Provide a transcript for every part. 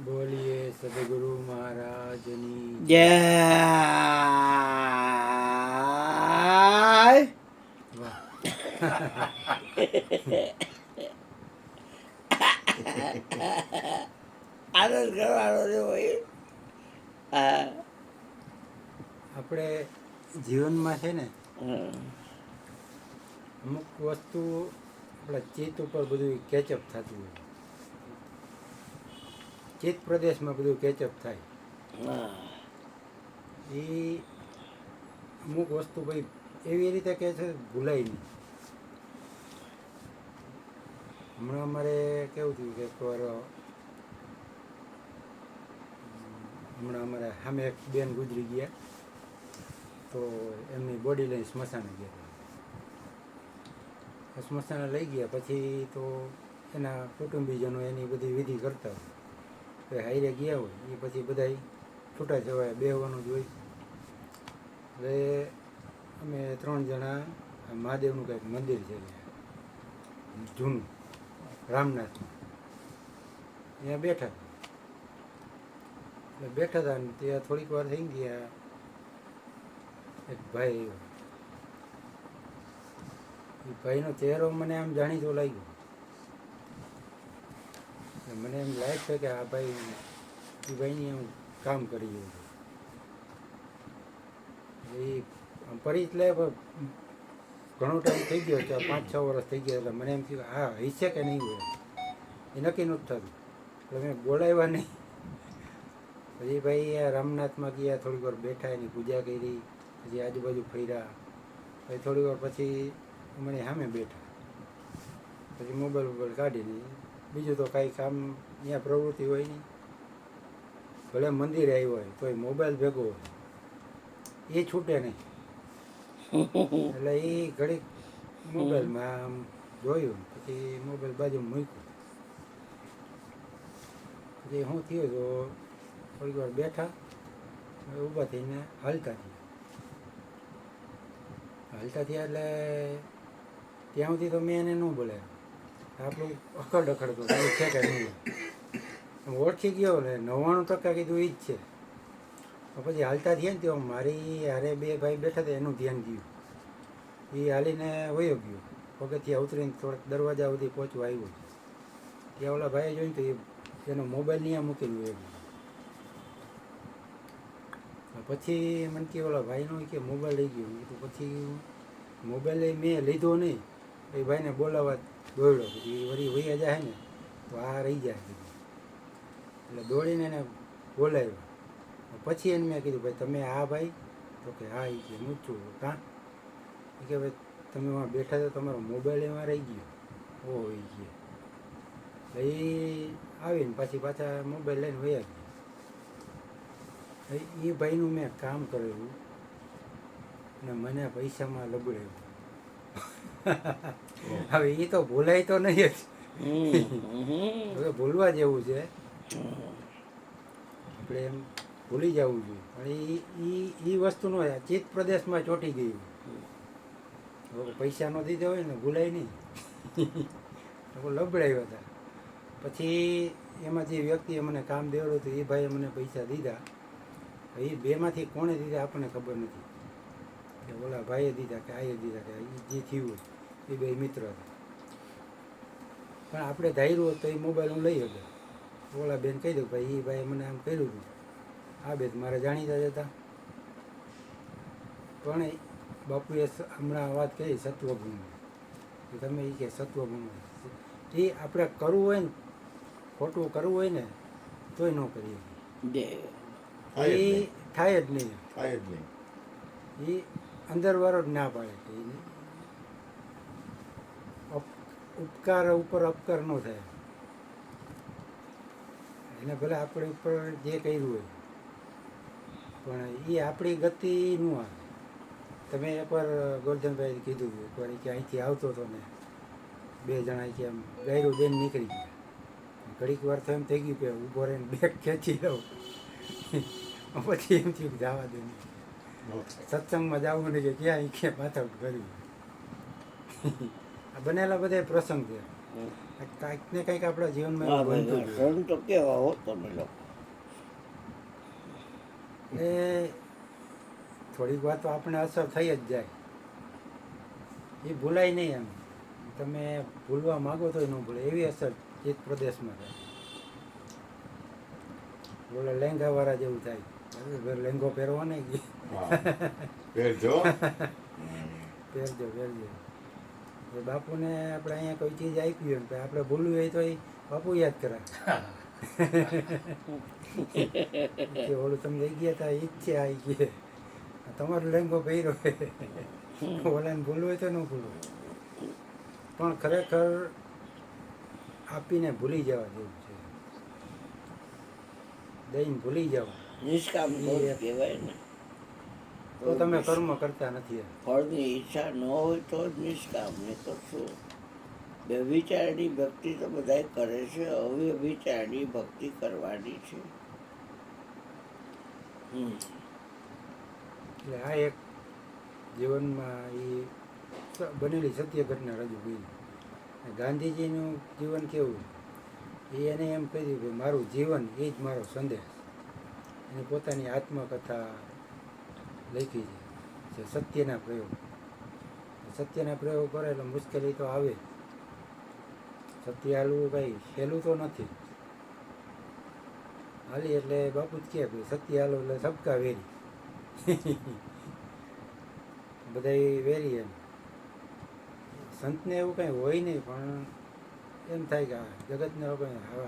બોલીએ સદગુરુ મહારાજની જય વાહ. આનંદ કરવાનો છે ભાઈ. આપણે જીવનમાં છે ને અમુક વસ્તુ આપણા ચિત્ત ઉપર બધું કેચઅપ થતું હોય. ચિત્ત પ્રદેશમાં બધું કેચઅપ થાય. એ અમુક વસ્તુ ભાઈ એવી રીતે કે છે ભૂલાય નહીં. હમણાં અમારે કેવું થયું કે એકવાર હમણાં અમારે સામે એક બેન ગુજરી ગયા, તો એમની બોડી લઈને સ્મશાને ગયા. સ્મશાને લઈ ગયા પછી તો એના કુટુંબીજનો એની બધી વિધિ કરતા હોય, હાઈરે ગયા હોય એ પછી બધા છૂટા છવાયા બેહવાનું જ હોય. એટલે અમે 3 જણા મહાદેવનું કંઈક મંદિર છે જૂનું રામનાથનું, ત્યાં બેઠા. એટલે બેઠા હતા ને ત્યાં થોડીક વાર થઈ ગયા, એક ભાઈ આવ્યો. એ ભાઈનો ચહેરો મને આમ જાણીતો લાગ્યો. મને એમ લાગે છે કે આ ભાઈ એ ભાઈની હું કામ કરી રહ્યો છું. એ પરિચય લે ઘણો ટાઈમ થઈ ગયો છે, 5-6 વર્ષ થઈ ગયા. એટલે મને એમ થયું હા હશે કે નહીં હોય, એ નક્કી નહોતું થતું. એટલે મેં બોલાવ્યા નહીં. પછી ભાઈ આ રામનાથમાં ગયા, થોડીક વાર બેઠા, એની પૂજા કરી, પછી આજુબાજુ ફર્યા. પછી થોડી વાર પછી મને સામે બેઠા. પછી મોબાઈલ કાઢીને બીજું તો કાંઈ કામ ત્યાં પ્રવૃત્તિ હોય નહીં. ભલે મંદિરે આવ્યો હોય તોય મોબાઈલ ભેગો હોય, એ છૂટે નહીં. એટલે એ ઘડીક મોબાઈલમાં આમ જોયું, પછી મોબાઈલ બાજુમાં મૂક્યું. પછી શું થયું તો થોડીક વાર બેઠા, ઊભા થઈને હાલતા થયા. એટલે ત્યાં સુધી તો મેં એને ન બોલાવ્યો. આપણું અખડ તો છે કે નહીં ઓળખી ગયો ને 99% કીધું એ જ છે. પછી હાલતા થયા ને ત્યાં મારી હારે 2 ભાઈ બેઠા હતા, એનું ધ્યાન ગયું. એ હાલીને વયો ગયો, પગથિયા ઉતરીને થોડાક દરવાજા સુધી પહોંચવા આવ્યો. ત્યાં ઓલા ભાઈએ જોઈને તો એનો મોબાઈલ ત્યાં મૂકીને વયો ગયો. પછી મને કે ઓલા ભાઈનો કે મોબાઈલ લઈ ગયો. તો પછી મોબાઈલ મેં લીધો નહીં, એ ભાઈને બોલાવવા દોડ્યો. પછી વળી વૈયા જાય ને તો આ રહી જાય. એટલે દોડીને એને બોલાવ્યો. પછી એને મેં કીધું ભાઈ તમે આ ભાઈ? તો કે હા. એ કે હું જ છું. કાં? એ કે ભાઈ તમે એમાં બેઠા તો તમારો મોબાઈલ એમાં રહી ગયો. ઓહો એ કે. એ આવીને પાછા મોબાઈલ લઈને વયા ગયા. એ ભાઈનું મેં કામ કરેલું ને મને પૈસામાં લબડાવ્યું. હવે એ તો ભૂલાય તો નહીં જ. હવે ભૂલવા જેવું છે, આપણે એમ ભૂલી જવું જોઈએ. પણ એ વસ્તુનો ચિત્ત પ્રદેશમાં ચોંટી ગયું. પૈસા નો દીધો હોય ને ભૂલાય નહીં. લબડાવ્યા હતા. પછી એમાં જે વ્યક્તિએ મને કામ દેવડ્યું હતું એ ભાઈએ મને પૈસા દીધા. એ 2માંથી કોણે દીધા આપણને ખબર નથી, કે ઓલા ભાઈએ દીધા કે આએ દીધા કે જે થયું એ 2 મિત્ર હતા. પણ આપણે ધાર્યું તો એ મોબાઈલ હું લઈ હતો. ઓલા બેન કહી દઉં ભાઈ એ ભાઈ મને આમ કર્યું હતું. આ બેન મારે જાણીતા જ હતા. પણ બાપુએ હમણાં વાત કરી સત્વગુણ. તમે એ કે સત્વગુણ એ આપણે કરવું હોય ને, ખોટું કરવું હોય ને તોય ન કરીએ. એ થાય જ નહીં. એ અંદરવાળો જ ના પાડે કે ઉપકાર ઉપર અપકાર ન થાય. એને ભલે આપણે ઉપર જે કર્યું હોય પણ એ આપણી ગતિ ન આવે. તમે એકવાર ગોરધનભાઈ કીધું એકવાર કે અહીંથી આવતો હતો ને 2 જણા કે આમ ગાયરું દઈને નીકળી ગયા. ઘડીક વાર તો એમ થઈ ગયું કે ઊભો રહીને બેગ ખેંચી લઉં. પછી એમ થયું જવા દે. સત્સંગમાં જવું ને કે ક્યાં કે માથાકૂટ કર્યું. આ બનેલા બધા પ્રસંગ છે. કાંઈક ને કંઈક આપણા જીવનમાં હા એવું બનતું ભાઈ જ હોય. સંત તો કેવા હો તમે લોકો. એ થોડીક વાર તો આપણે અસર થઈ જ જાય, એ ભૂલાય નહીં. એમ તમે ભૂલવા માગો તો ન ભૂલે એવી અસર ચિત્ત પ્રદેશમાં થાય. બોલે લેંગાવાળા જેવું થાય. હવે લેંગો પહેરવો ને પહેરજો. પહેરજો પહેરજો. એ બાપુને આપણે અહીંયા કોઈ ચીજ આપી હોય ને આપણે ભૂલવું હોય તો એ બાપુ યાદ કરાવે કે ઓલું તમે લઈ ગયા હતા એ જ છે આ કે તમારો લેંગો પહેર્યો ઓલાને ભૂલવું હોય તો ન ભૂલવું. પણ ખરેખર આપીને ભૂલી જવા જેવું છે. દઈને ભૂલી જાઓ નિષ્કામ તો જ કહેવાય ને. તો તમે કર્મ કરતા નથી. ફળની ઈચ્છા ન હોય તો જ નિષ્કામ, નહીં તો શું. વ્યભિચારની ભક્તિ તો બધાય કરે છે, અવ્યભિચારની ભક્તિ કરવાની છે. એટલે આ એક જીવનમાં એ બનેલી સત્ય ઘટના રજૂ કરી. ગાંધીજીનું જીવન કેવું, એને એમ કહ્યું કે મારું જીવન એ જ મારો સંદેશ. એની પોતાની આત્મકથા લખી છે, સત્યના પ્રયોગ. સત્યના પ્રયોગ કરે એટલે મુશ્કેલી તો આવે. સત્ય હાલવું કંઈ સહેલું તો નથી. હાલી એટલે બાપુ જ કહે ભાઈ સત્ય હાલો એટલે સબકા વેરી બધા વેરી. એમ સંતને એવું કંઈ હોય નહીં, પણ એમ થાય કે આ જગતને લોકો હવે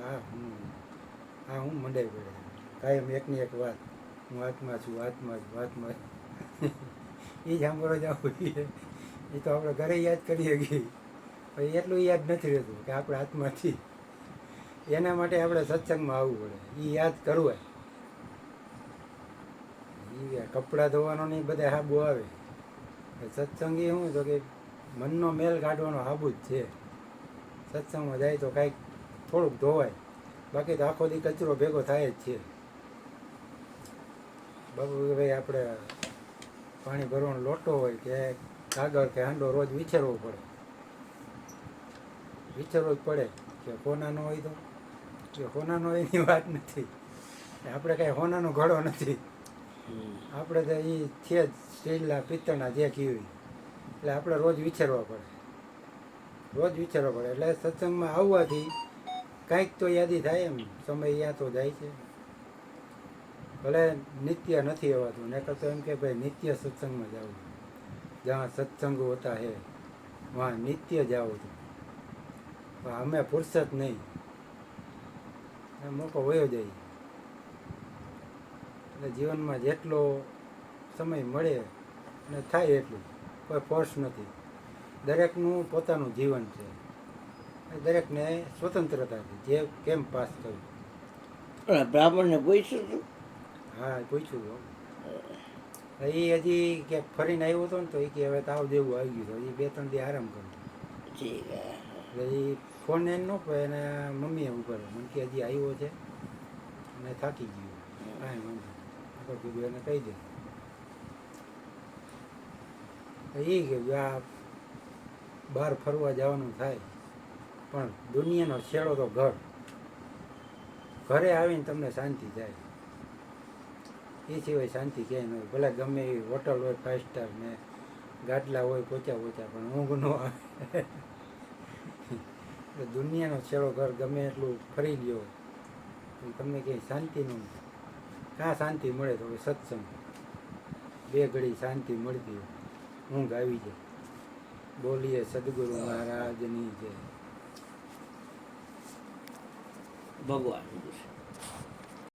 આ હું મંડાઈ પડે કાયમ એકની એક વાત, હું આત્મા છું, આત્મા છું, આત્મા એ જ સાંભળો જવું જોઈએ. એ તો આપણે ઘરે યાદ કરીએ છીએ, પણ એટલું યાદ નથી રહેતું કે આપણે આત્મા છીએ. એના માટે આપણે સત્સંગમાં આવવું પડે, એ યાદ કરવું. એ કપડાં ધોવાનો નહીં બધા હાબુ આવે. સત્સંગ એ શું તો કે મનનો મેલ કાઢવાનો હાબુ જ છે. સત્સંગમાં જાય તો કાંઈક થોડુંક ધોવાય, બાકી તો આખો દી કચરો ભેગો થાય જ છે. બાપુ ભાઈ આપણે પાણી ભરવાનો લોટો હોય કે કાગળ કે હાંડો રોજ વિછેરવો પડે. વિચારવું જ પડે કે હોનાનો હોય તો કે હોનાનો એની વાત નથી. આપણે કાંઈ હોનાનો ઘડો નથી. આપણે તો એ છે જ સ્ટીલના પિત્તળના જે કીવી, એટલે આપણે રોજ વિચારવા પડે, રોજ વિચારવા પડે. એટલે સત્સંગમાં આવવાથી કાંઈક તો યાદી થાય. એમ સમય યાદ તો જાય છે. ભલે નિત્ય નથી આવતું, ને કરતો એમ કે ભાઈ નિત્ય સત્સંગમાં જાવું, જ્યાં સત્સંગ હોતા હે વहाँ નિત્ય જાઓ તો. પણ અમે ફુરસત નહીં, મોકો વયો જાય. એટલે જીવનમાં જેટલો સમય મળે અને થાય એટલું, કોઈ ફોર્સ નથી. દરેકનું પોતાનું જીવન છે, દરેકને સ્વતંત્રતા છે જે કેમ પાસ કરવું. બ્રાહ્મણને પૂછ્યું હતું. હા પૂછ્યું. એ હજી ક્યાંક ફરીને આવ્યો હતો ને તો એ કે હવે તાવ જેવું આવી ગયું. એ 2-3 દી આરામ કર્યો. ઠીક હે. એટલે એ ફોન એને ન પડે, એના મમ્મીએ ઉપર મને કે હજી આવ્યો છે અને થાકી ગયો. કાંઈ વાંધો નહીં, કીધું એને કહી દે. એ કે આ બહાર ફરવા જવાનું થાય, પણ દુનિયાનો છેડો તો ઘરે આવીને તમને શાંતિ થાય. એ સિવાય શાંતિ ક્યાંય ન હોય. ભલે ગમે એવી હોટલ હોય 5 સ્ટાર ને ગાટલા હોય પોચા પણ ઊંઘ ન આવે. દુનિયાનો છેડો ઘર ગમે એટલું ફરી ગયો તમને ક્યાંય શાંતિ ન મળે. કાં શાંતિ મળે તો સત્સંગ, 2 ઘડી શાંતિ મળતી હોય, ઊંઘ આવી જાય. બોલીએ સદગુરુ મહારાજની જય. ભગવાન